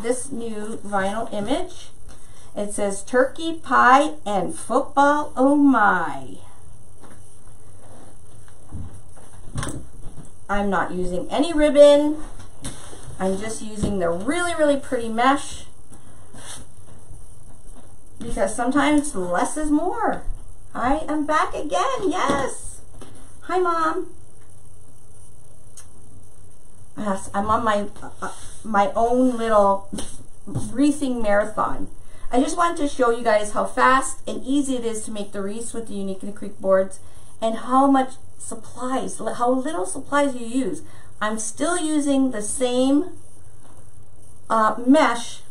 this new vinyl image. It says turkey pie and football, oh my. I'm not using any ribbon. I'm just using the really, really pretty mesh, because sometimes less is more. I am back again, yes. Hi, Mom. Yes, I'm on my own little wreathing marathon. I just wanted to show you guys how fast and easy it is to make the wreaths with the Unica Creek boards, and how much supplies, how little supplies you use. I'm still using the same mesh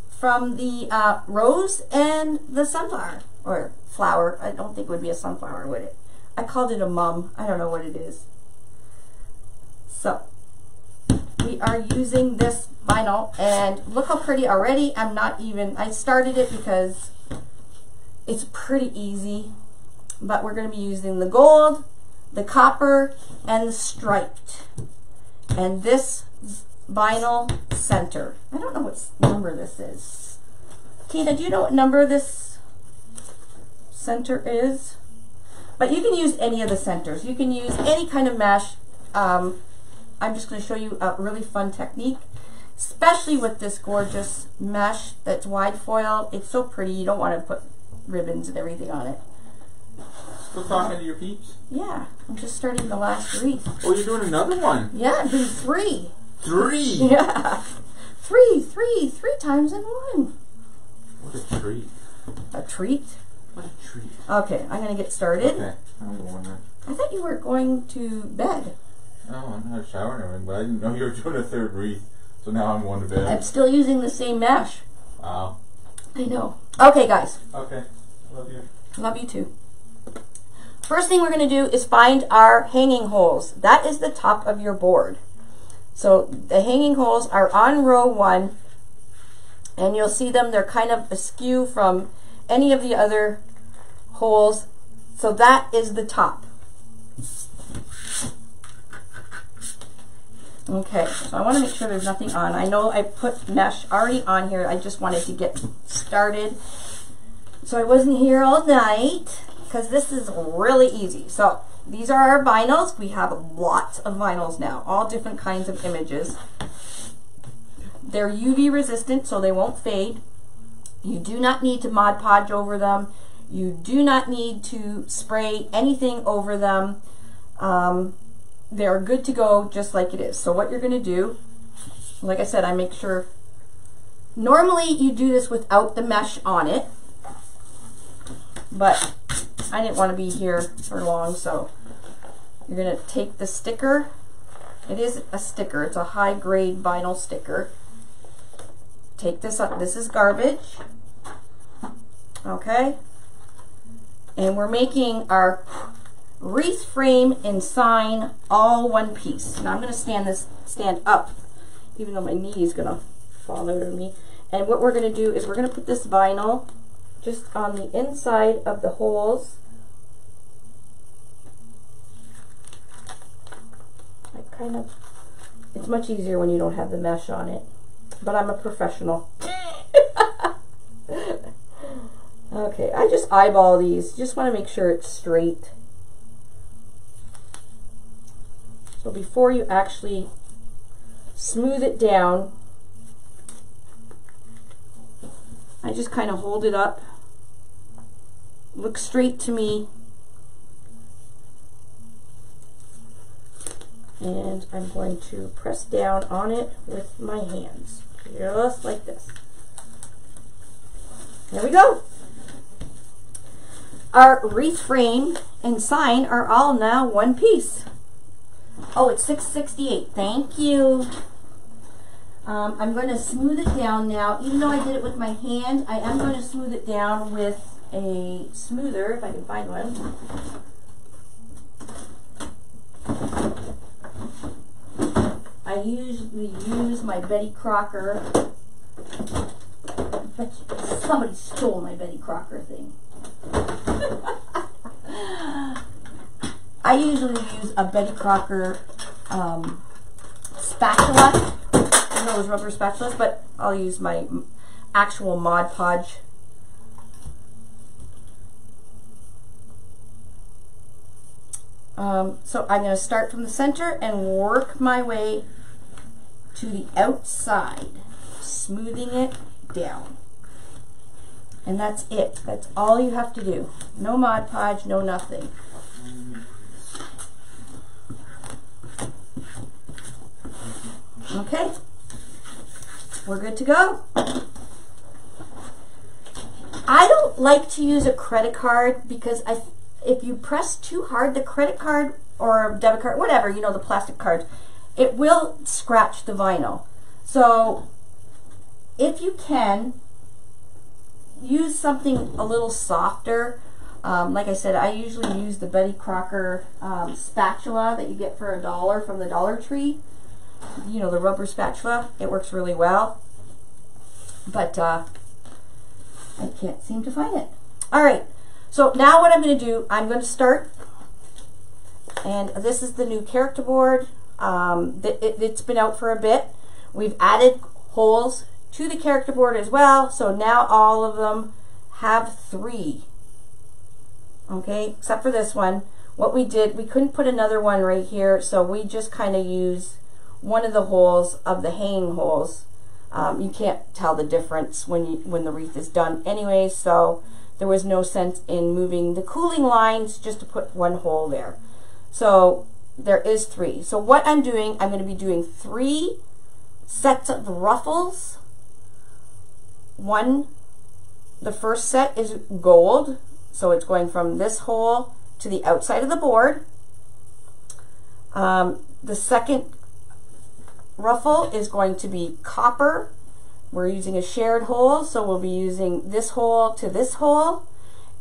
from the rose and the sunflower, or flower. I don't think it would be a sunflower, would it? I called it a mum. I don't know what it is. So we are using this vinyl, and look how pretty already. I started it because it's pretty easy, but we're going to be using the gold, the copper, and the striped. And this vinyl center, I don't know what number this is. Tina, do you know what number this center is? But you can use any of the centers. You can use any kind of mesh. I'm just going to show you a really fun technique, especially with this gorgeous mesh that's wide foil. It's so pretty. You don't want to put ribbons and everything on it. Still talking to your peeps? Yeah, I'm just starting the last wreath. Oh, you're doing another one? Yeah, I'm doing 3. 3? Yeah. 3 times in one. What a treat. A treat? What a treat. Okay, I'm going to get started. Okay, I'm going there. I thought you were going to bed. Oh, I'm not showering or anything, but I didn't know you were doing a 3rd wreath. So now I'm going to bed. I'm still using the same mesh. Wow. I know. Okay, guys. Okay. Love you. Love you too. First thing we're going to do is find our hanging holes. That is the top of your board. So the hanging holes are on row 1, and you'll see them. They're kind of askew from any of the other holes. So that is the top. Okay, so I want to make sure there's nothing on. I know I put mesh already on here. I just wanted to get started, so I wasn't here all night, because this is really easy. So these are our vinyls. We have lots of vinyls now, all different kinds of images. They're UV resistant, so they won't fade. You do not need to Mod Podge over them. You do not need to spray anything over them. They're good to go just like it is. So what you're going to do, like I said, I make sure, normally you do this without the mesh on it, but I didn't want to be here for long, so you're going to take the sticker. It is a sticker. It's a high grade vinyl sticker. Take this up. This is garbage. Okay? And we're making our wreath frame and sign all one piece. Now I'm going to stand up, even though my knee is going to fall over me. And what we're going to do is we're going to put this vinyl just on the inside of the holes. It's much easier when you don't have the mesh on it, but I'm a professional. Okay, I just eyeball these. Just want to make sure it's straight. So before you actually smooth it down, I just kind of hold it up. Look straight to me. And I'm going to press down on it with my hands, just like this. There we go. Our wreath frame and sign are all now one piece. Oh, it's $6.68. Thank you. I'm going to smooth it down now. Even though I did it with my hand, I am going to smooth it down with a smoother, if I can find one. I usually use my Betty Crocker. I bet you somebody stole my Betty Crocker thing. I usually use a Betty Crocker spatula one of those rubber spatulas, but I'll use my actual Mod Podge. So I'm going to start from the center and work my way to the outside, smoothing it down. And that's it. That's all you have to do. No Mod Podge, no nothing. Okay, we're good to go. I don't like to use a credit card because if you press too hard, the credit card or debit card, whatever, you know, the plastic card, it will scratch the vinyl. So if you can, use something a little softer. Like I said, I usually use the Betty Crocker spatula that you get for $1 from the Dollar Tree. You know, the rubber spatula. It works really well. But I can't seem to find it. All right. So now what I'm going to do, I'm going to start. And this is the new character board. It's been out for a bit. We've added holes to the character board as well. So now all of them have 3. Okay, except for this one. What we did, we couldn't put another one right here, so we just kind of used one of the holes of the hanging holes. You can't tell the difference when the wreath is done anyway, so there was no sense in moving the cooling lines just to put one hole there. So there is 3. So what I'm doing, I'm going to be doing 3 sets of ruffles. The first set is gold, so it's going from this hole to the outside of the board. The second ruffle is going to be copper. We're using a shared hole, so we'll be using this hole to this hole.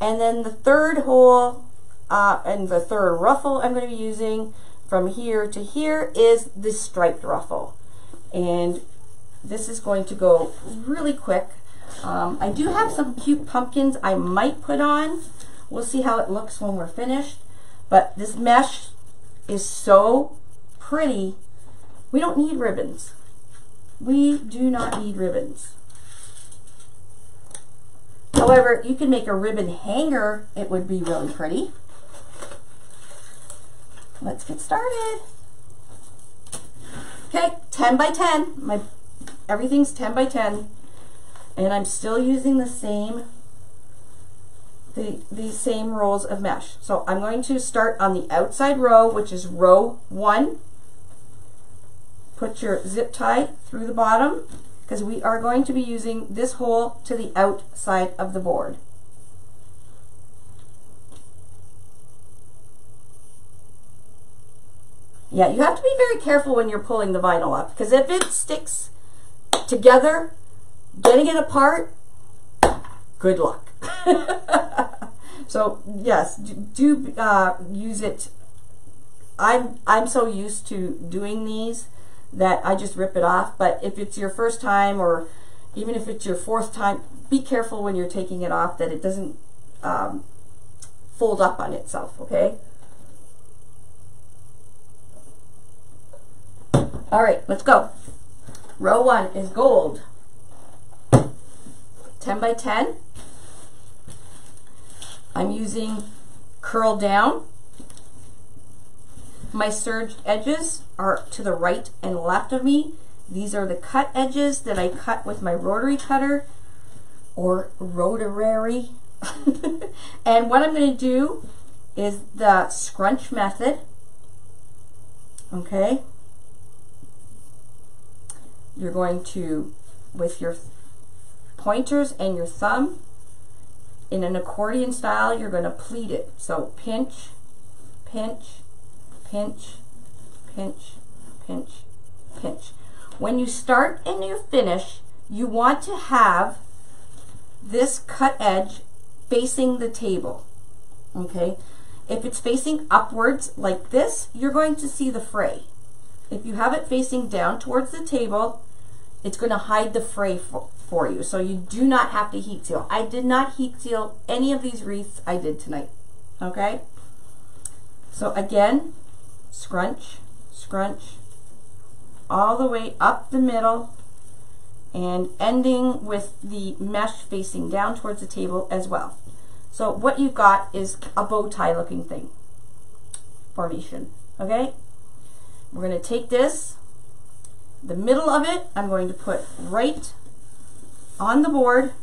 And then the third hole and the third ruffle I'm going to be using from here to here is this striped ruffle. And this is going to go really quick. I do have some cute pumpkins I might put on. We'll see how it looks when we're finished. But this mesh is so pretty. We don't need ribbons. We do not need ribbons. However, you can make a ribbon hanger. It would be really pretty. Let's get started. Okay, 10 by 10. Everything's 10 by 10. And I'm still using the same these same rolls of mesh. So I'm going to start on the outside row, which is row 1. Put your zip tie through the bottom because we are going to be using this hole to the outside of the board. Yeah, you have to be very careful when you're pulling the vinyl up because if it sticks together, getting it apart, good luck. So yes, do use it. I'm so used to doing these that I just rip it off. But if it's your first time, or even if it's your 4th time, be careful when you're taking it off that it doesn't fold up on itself. Okay. All right, let's go. Row 1 is gold. 10 by 10. I'm using curl down. My serged edges are to the right and left of me. These are the cut edges that I cut with my rotary cutter or rotary. And what I'm going to do is the scrunch method. Okay. You're going to, with your pointers and your thumb, in an accordion style, you're going to pleat it. So pinch, pinch, pinch, pinch, pinch, pinch. When you start and you finish, you want to have this cut edge facing the table. Okay? If it's facing upwards like this, you're going to see the fray. If you have it facing down towards the table, it's going to hide the fray for you. So you do not have to heat seal. I did not heat seal any of these wreaths I did tonight. Okay? So again, scrunch, scrunch all the way up the middle and ending with the mesh facing down towards the table as well. So what you've got is a bow tie looking thing formation. Okay, we're going to take this, the middle of it I'm going to put right on the board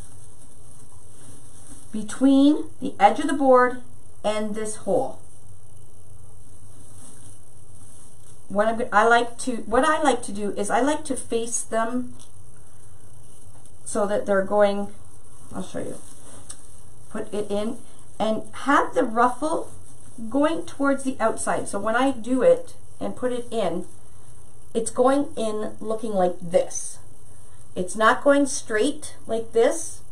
between the edge of the board and this hole. What I like to do is I like to face them so that they're going, I'll show you, put it in and have the ruffle going towards the outside. So when I do it and put it in, it's going in looking like this. It's not going straight like this.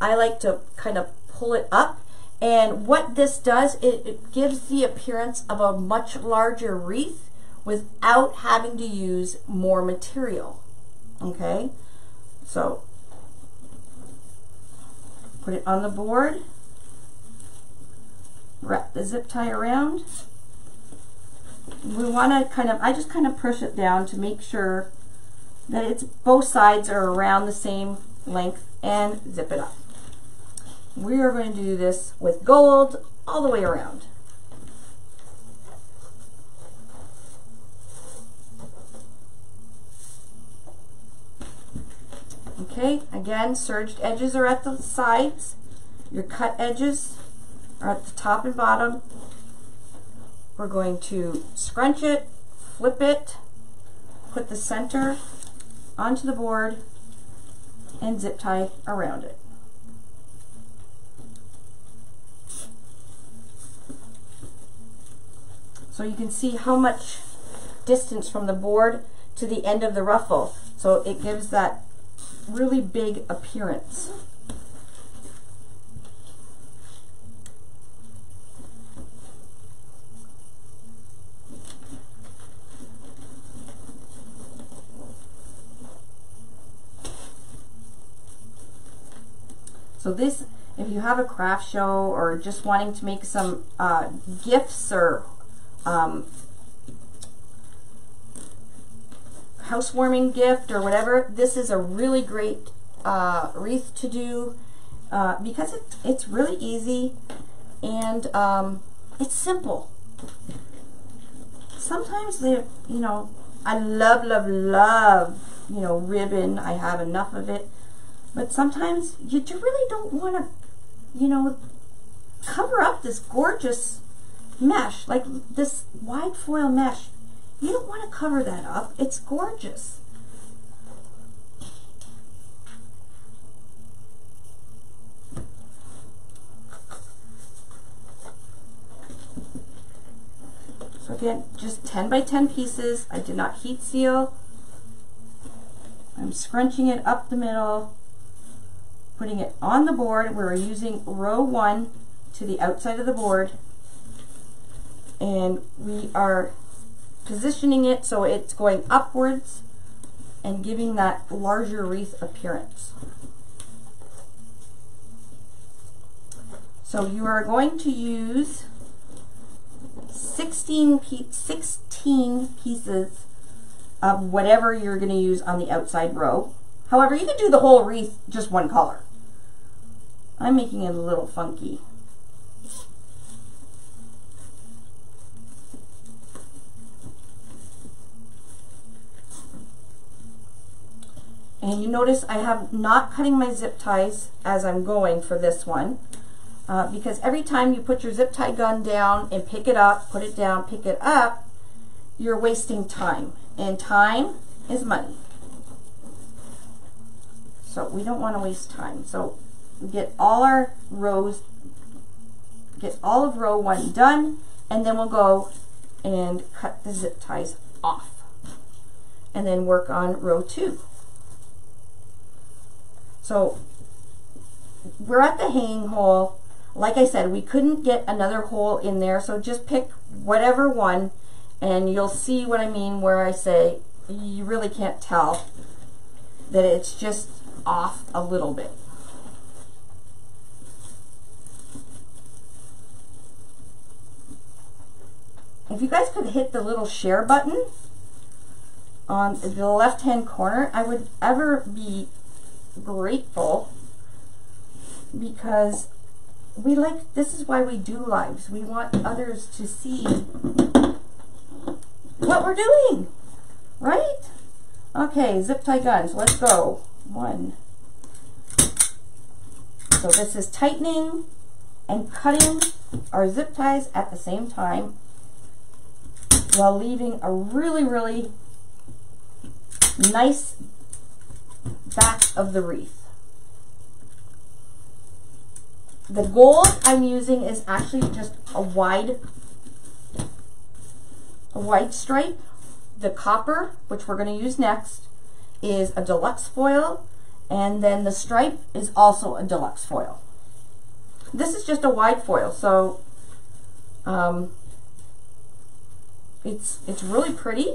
I like to kind of pull it up, and what this does, it gives the appearance of a much larger wreath without having to use more material. Okay, so put it on the board, wrap the zip tie around. We want to kind of, I just kind of push it down to make sure that it's both sides are around the same length, and zip it up. We are going to do this with gold all the way around. Okay, again, serged edges are at the sides. Your cut edges are at the top and bottom. We're going to scrunch it, flip it, put the center onto the board, and zip tie around it. So you can see how much distance from the board to the end of the ruffle. So it gives that really big appearance. So this, if you have a craft show or just wanting to make some gifts or housewarming gift or whatever, this is a really great wreath to do because it's really easy and it's simple. Sometimes they, you know, I love, you know, ribbon. I have enough of it. But sometimes you really don't want to, you know, cover up this gorgeous mesh, like this wide foil mesh. You don't want to cover that up. It's gorgeous. So again, just 10 by 10 pieces. I did not heat seal. I'm scrunching it up the middle, putting it on the board. We're using row 1 to the outside of the board, and we are positioning it so it's going upwards and giving that larger wreath appearance. So you are going to use 16 pieces of whatever you're going to use on the outside row. However, you can do the whole wreath just one color. I'm making it a little funky. And you notice I have not cutting my zip ties as I'm going for this one because every time you put your zip tie gun down and pick it up, put it down, pick it up, you're wasting time, and time is money. So we don't want to waste time. So we get all our rows, get all of row 1 done, and then we'll go and cut the zip ties off and then work on row 2. So we're at the hanging hole. Like I said, we couldn't get another hole in there, so just pick whatever one and you'll see what I mean where I say you really can't tell that it's just off a little bit. If you guys could hit the little share button, on the left-hand corner, I would ever be grateful, because we like, this is why we do lives. We want others to see what we're doing, right? Okay, zip tie guns, let's go. 1. So this is tightening and cutting our zip ties at the same time, while leaving a really, really nice back of the wreath. The gold I'm using is actually just a wide stripe. The copper, which we're going to use next, is a deluxe foil, and then the stripe is also a deluxe foil. This is just a wide foil, so it's really pretty,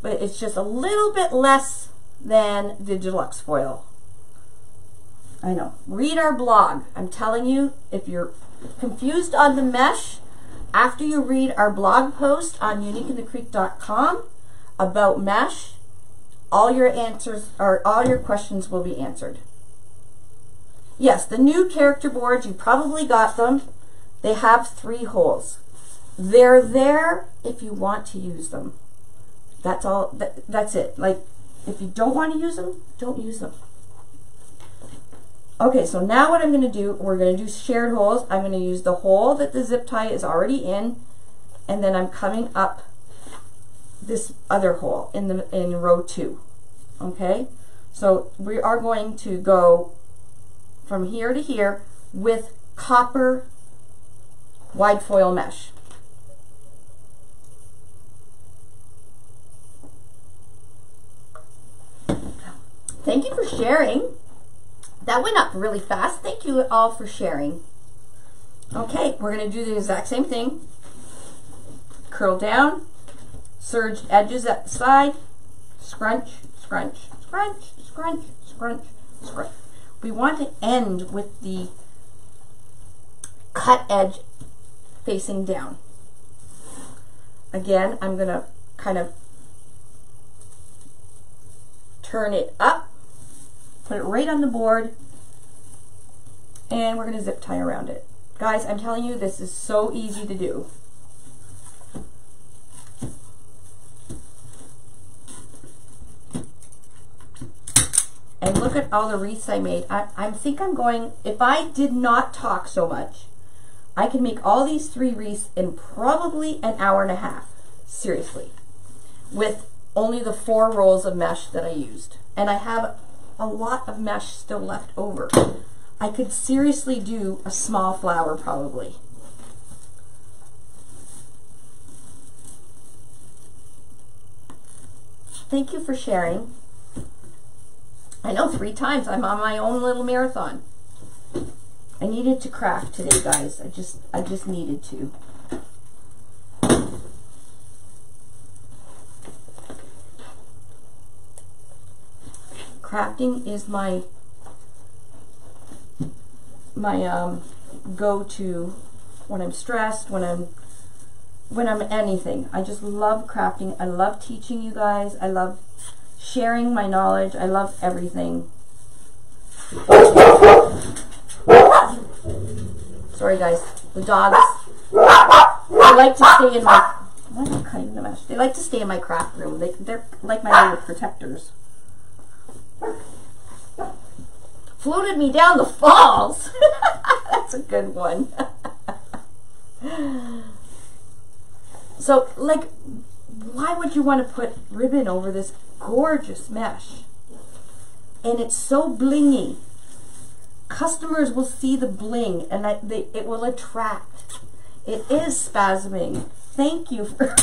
but it's just a little bit less than the deluxe foil. I know. Read our blog. I'm telling you, if you're confused on the mesh, after you read our blog post on uniqueinthecreek.com about mesh, all your answers, or all your questions will be answered. Yes, the new character boards, you probably got them. They have 3 holes. They're there if you want to use them. That's all. That's it. Like, if you don't want to use them, don't use them. Okay, so now what I'm going to do, we're going to do shared holes. I'm going to use the hole that the zip tie is already in, and then I'm coming up this other hole in row 2. Okay, so we are going to go from here to here with copper wide foil mesh. Thank you for sharing. That went up really fast. Thank you all for sharing. Okay, we're going to do the exact same thing. Curl down, serged edges at the side, scrunch, scrunch, scrunch, scrunch, scrunch, scrunch. We want to end with the cut edge facing down. Again, I'm going to kind of turn it up, put it right on the board, and we're going to zip tie around it. Guys, I'm telling you, this is so easy to do. And look at all the wreaths I made. I think I'm going, if I did not talk so much, I can make all these 3 wreaths in probably an hour and a half. Seriously. With only the 4 rolls of mesh that I used. And I have a lot of mesh still left over. I could seriously do a small flower probably. Thank you for sharing. I know 3 times I'm on my own little marathon. I needed to craft today, guys. I just needed to. Crafting is my go-to when I'm stressed, when I'm anything. I just love crafting. I love teaching you guys. I love sharing my knowledge. I love everything. Sorry guys, the dogs, they like to stay in my, why am I cutting the mesh? They like to stay in my craft room. They're like my little protectors. Floated me down the falls. That's a good one. So, like, why would you want to put ribbon over this gorgeous mesh? And it's so blingy. Customers will see the bling, and it will attract. It is spasming. Thank you for...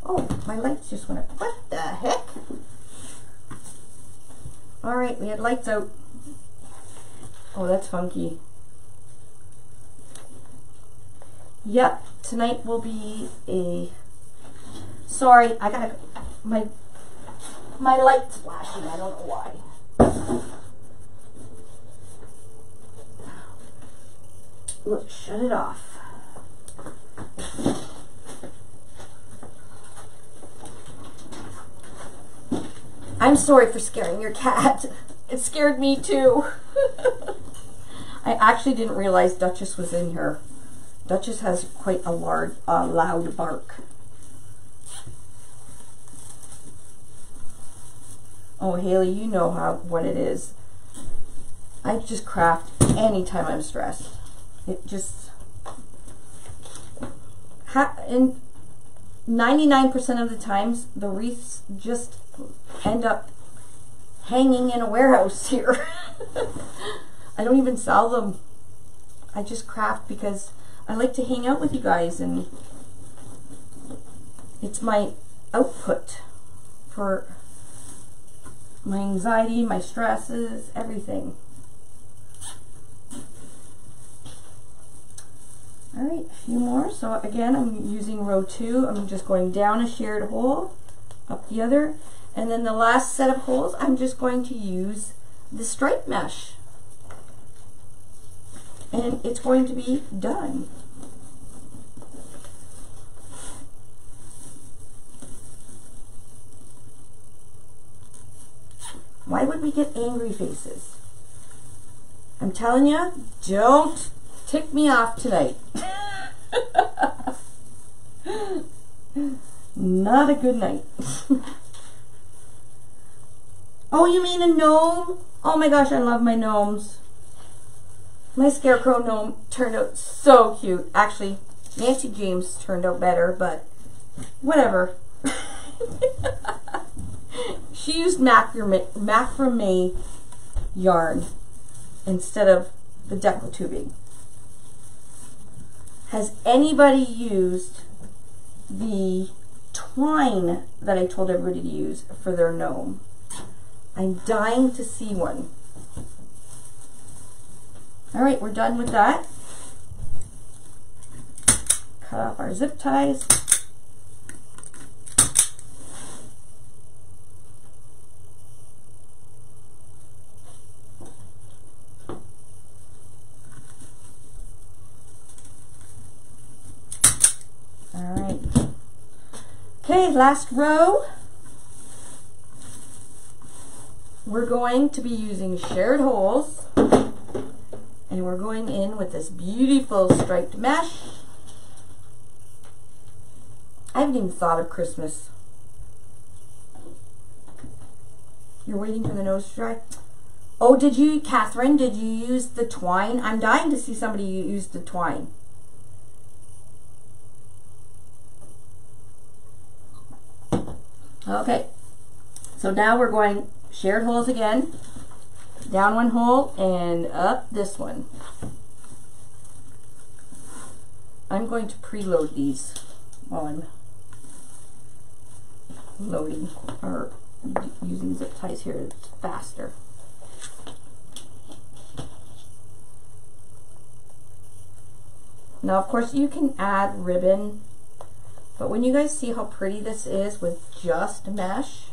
Oh, my lights just went up. What the heck? All right, we had lights out. Oh, that's funky. Yep, tonight will be a... Sorry, I gotta... My light's flashing, I don't know why. Look, shut it off. I'm sorry for scaring your cat. It scared me too. I actually didn't realize Duchess was in here. Duchess has quite a loud bark. Oh, Haley, you know what it is. I just craft anytime I'm stressed. It just... and 99% of the times, the wreaths just end up hanging in a warehouse here. I don't even sell them. I just craft because I like to hang out with you guys, and it's my output for my anxiety, my stresses, everything. All right, a few more. So again, I'm using row 2. I'm just going down a shared hole, up the other, and then the last set of holes, I'm just going to use the stripe mesh. And it's going to be done. Why would we get angry faces? I'm telling you, don't tick me off tonight. Not a good night. Oh, you mean a gnome? Oh my gosh, I love my gnomes. My scarecrow gnome turned out so cute. Actually, Nancy James turned out better, but whatever. She used macrame yarn instead of the deco tubing. Has anybody used the twine that I told everybody to use for their gnome? I'm dying to see one. All right, we're done with that. Cut off our zip ties. All right. Okay, last row. We're going to be using shared holes, and we're going in with this beautiful striped mesh. I haven't even thought of Christmas. You're waiting for the nose to dry? Oh, did you, Catherine, did you use the twine? I'm dying to see somebody use the twine. Okay, so now we're going shared holes again, down one hole and up this one. I'm going to preload these while I'm loading or using zip ties here. It's faster. Now, of course, you can add ribbon, but when you guys see how pretty this is with just mesh,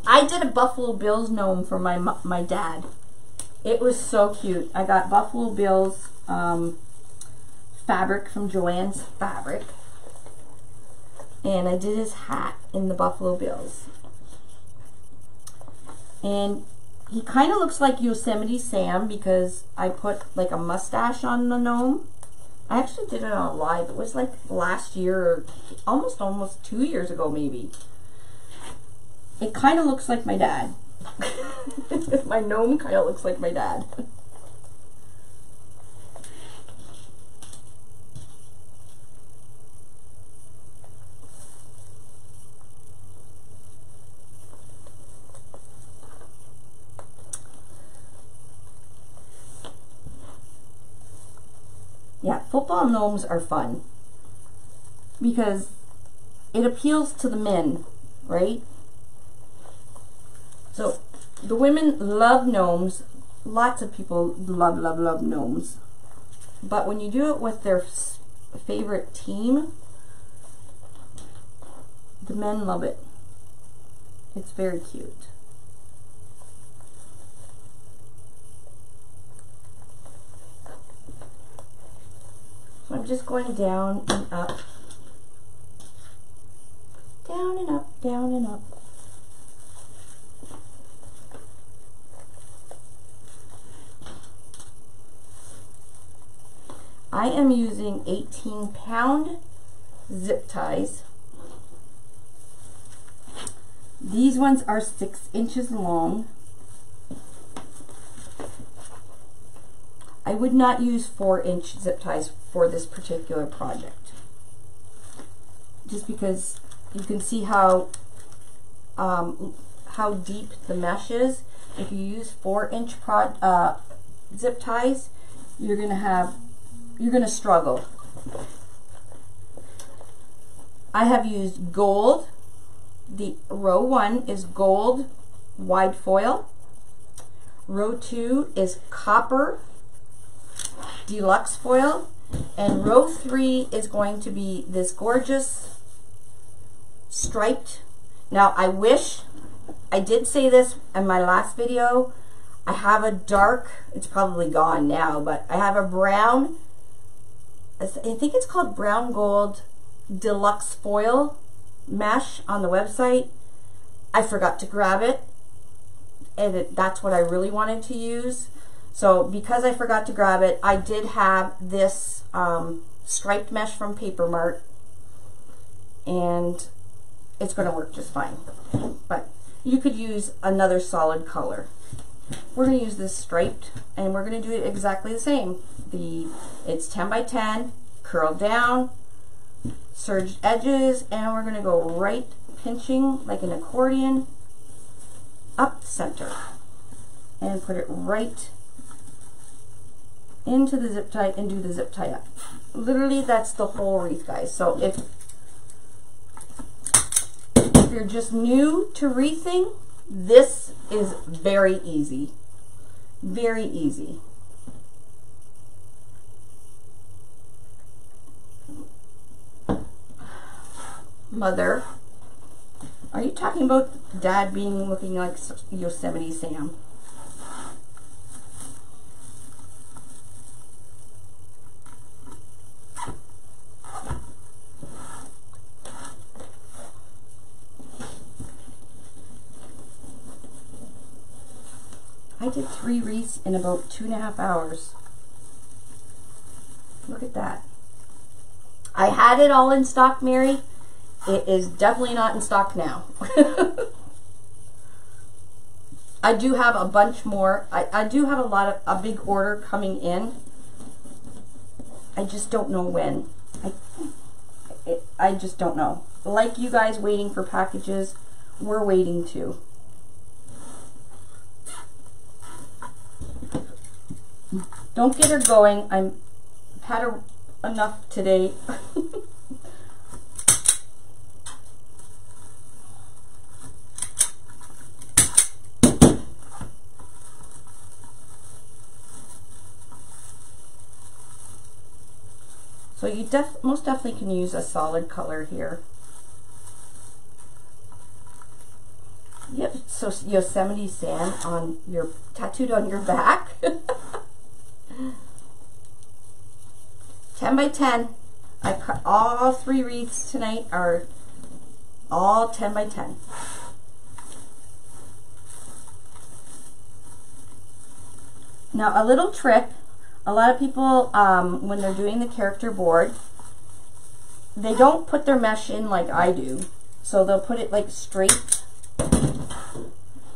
I did a Buffalo Bills gnome for my dad. It was so cute. I got Buffalo Bills fabric from Joann's Fabric, and I did his hat in the Buffalo Bills. And he kind of looks like Yosemite Sam because I put like a mustache on the gnome. I actually did it on live. It was like last year, or almost 2 years ago maybe. It kind of looks like my dad. My gnome kind of looks like my dad. Yeah, football gnomes are fun because it appeals to the men, right? So the women love gnomes. Lots of people love gnomes. But when you do it with their favorite team, the men love it. It's very cute. I'm just going down and up. Down and up, down and up. I am using 18-pound zip ties. These ones are 6 inches long. I would not use 4-inch zip ties for this particular project. Just because you can see how deep the mesh is. If you use 4-inch zip ties, you're gonna struggle. I have used gold. The row 1 is gold wide foil. Row 2 is copper deluxe foil, and row 3 is going to be this gorgeous striped. Now I wish I did say this in my last video. I have a dark, it's probably gone now, but I have a brown, I think it's called brown gold deluxe foil mesh on the website. I forgot to grab it, and that's what I really wanted to use. So because I forgot to grab it, I did have this striped mesh from Paper Mart, and it's going to work just fine. But you could use another solid color. We're going to use this striped, and we're going to do it exactly the same. It's 10 by 10, curled down, serged edges, and we're going to go right pinching like an accordion up the center and put it right into the zip tie and do the zip tie up. Literally, that's the whole wreath, guys. So if you're just new to wreathing, this is very easy. Very easy. Mother, are you talking about Dad looking like Yosemite Sam? I did 3 wreaths in about 2.5 hours. Look at that. I had it all in stock, Mary. It is definitely not in stock now. I do have a bunch more. I do have a big order coming in. I just don't know when. I just don't know. Like you guys waiting for packages, we're waiting too. Don't get her going. I've had her enough today. So you most definitely can use a solid color here. Yep, so Yosemite Sam on your tattooed on your back. 10 by 10. I cut all 3 wreaths tonight are all 10 by 10. Now a little trick. A lot of people, when they're doing the character board, they don't put their mesh in like I do. So they'll put it like straight.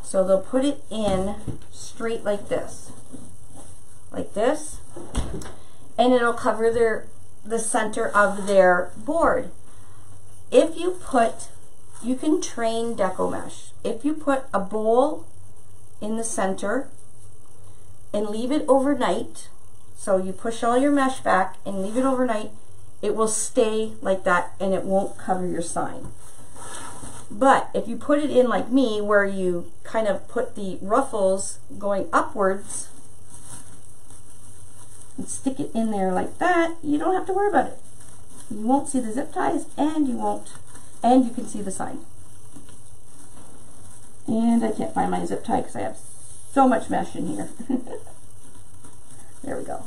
So they'll put it in straight like this. Like this. And it'll cover the center of their board. If you can train deco mesh. If you put a bowl in the center and leave it overnight, so you push all your mesh back and leave it overnight, it will stay like that and it won't cover your sign. But if you put it in like me, where you kind of put the ruffles going upwards and stick it in there like that, you don't have to worry about it. You won't see the zip ties, and you can see the sign. And I can't find my zip tie because I have so much mesh in here. There we go.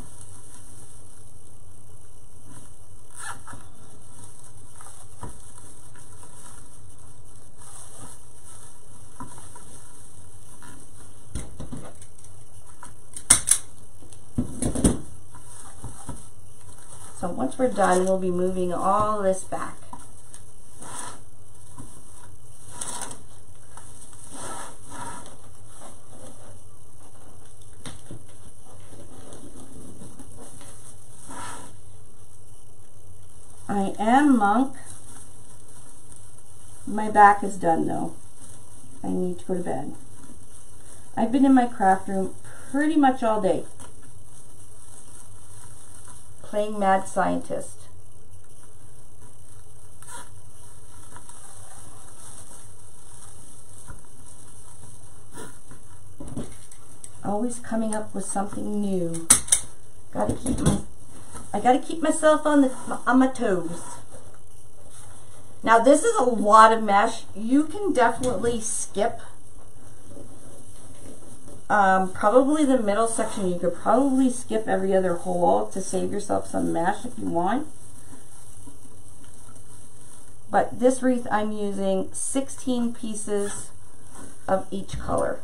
So once we're done, we'll be moving all this back. I am Monk. My back is done though. I need to go to bed. I've been in my craft room pretty much all day, playing mad scientist. Always coming up with something new. I gotta keep myself on my toes. Now this is a lot of mesh. You can definitely skip probably the middle section. You could probably skip every other hole to save yourself some mesh if you want. But this wreath I'm using 16 pieces of each color.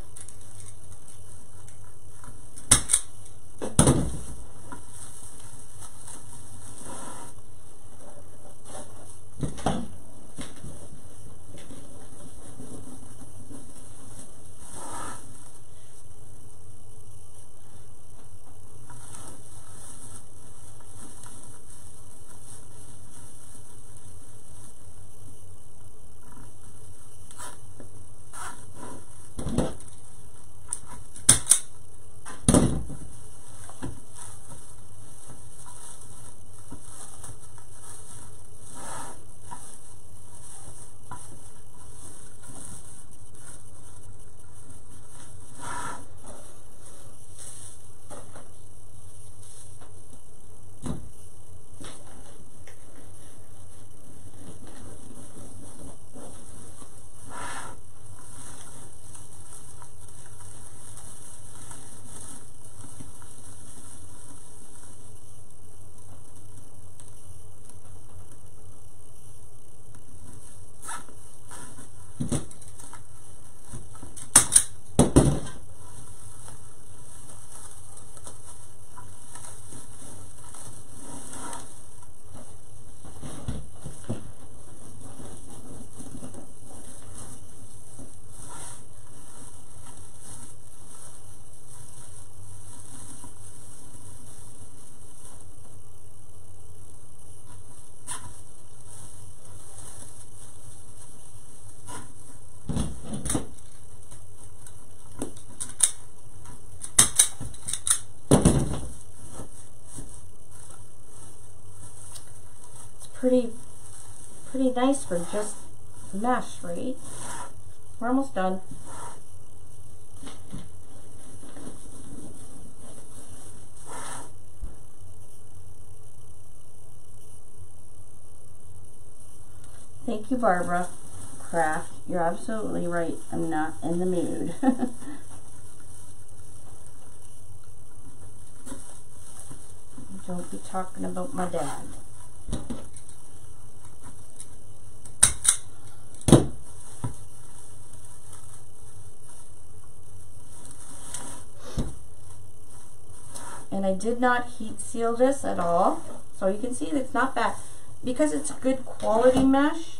Pretty nice for just mesh, right? We're almost done. Thank you, Barbara Craft. You're absolutely right. I'm not in the mood. Don't be talking about my dad. And I did not heat seal this at all, so you can see that it's not bad. Because it's good quality mesh,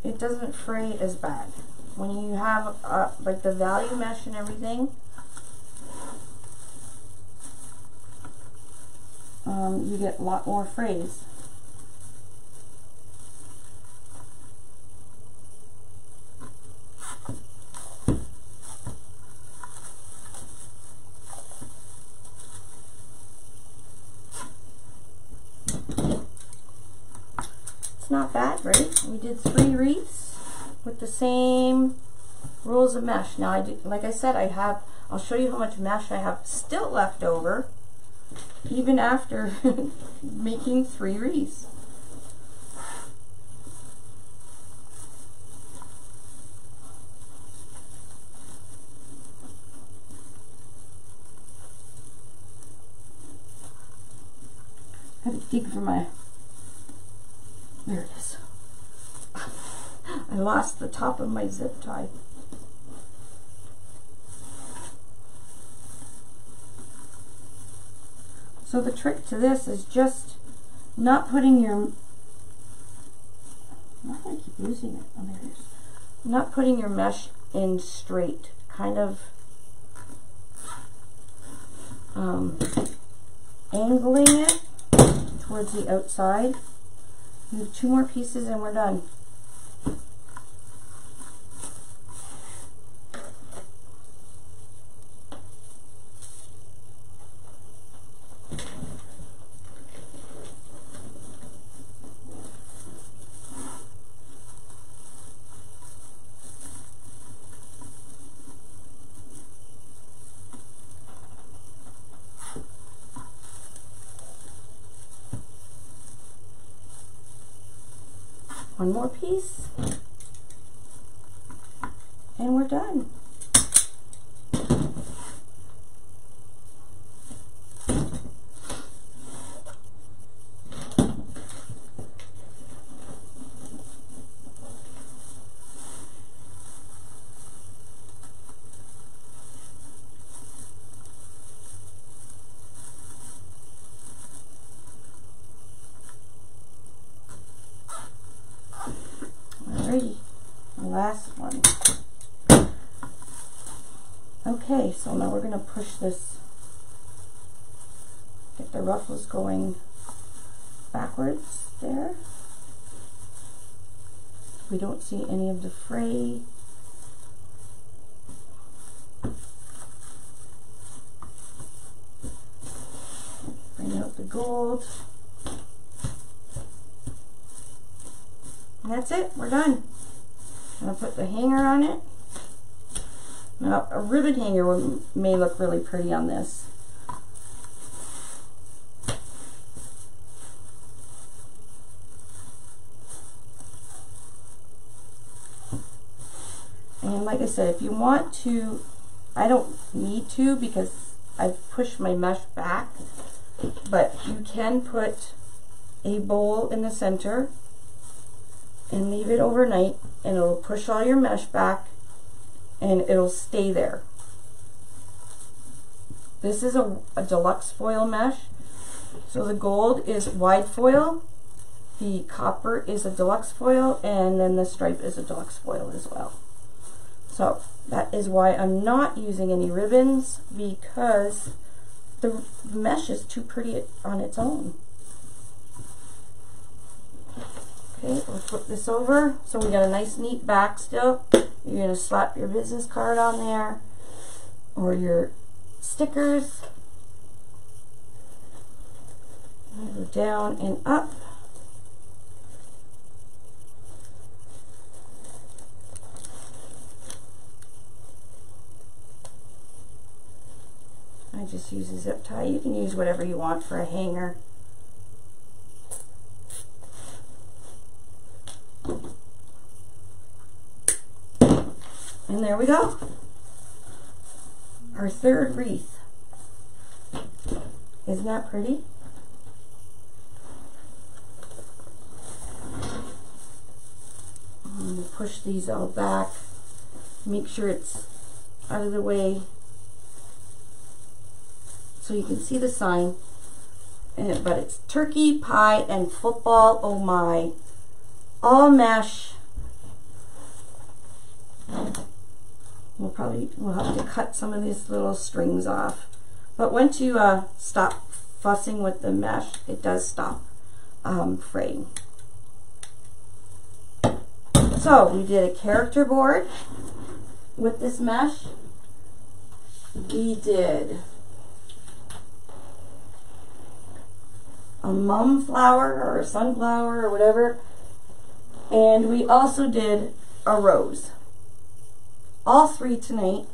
it doesn't fray as bad. When you have like the value mesh and everything, you get a lot more frays. It's not bad, right? We did 3 wreaths with the same rolls of mesh. Now, like I said, I'll show you how much mesh I have still left over, even after making 3 wreaths. I had to dig for my... There it is. I lost the top of my zip tie. So the trick to this is just not putting your, why do I keep losing it? Oh, there it is. Not putting your mesh in straight, kind of angling it towards the outside. We have 2 more pieces and we're done. One more piece, and we're done. Alrighty, the last one. Okay, so now we're going to push this, get the ruffles going backwards there. We don't see any of the fray. Bring out the gold. And that's it, we're done. I'm going to put the hanger on it. Now, a ribbon hanger may look really pretty on this. And like I said, if you want to, I don't need to because I've pushed my mesh back, but you can put a bowl in the center and leave it overnight, and it'll push all your mesh back and it'll stay there. This is a deluxe foil mesh. So the gold is wide foil, the copper is a deluxe foil, and then the stripe is a deluxe foil as well. So that is why I'm not using any ribbons, because the mesh is too pretty on its own. Okay, we'll flip this over. So we got a nice neat back still. You're going to slap your business card on there or your stickers. Go down and up. I just use a zip tie. You can use whatever you want for a hanger. And there we go. Our third wreath. Isn't that pretty? I'm going to push these all back. Make sure it's out of the way so you can see the sign. But it's turkey, pie, and football. Oh my. All mesh. We'll have to cut some of these little strings off. But once you stop fussing with the mesh, it does stop fraying. So we did a character board with this mesh. We did a mum flower or a sunflower or whatever. And we also did a rose. All three tonight.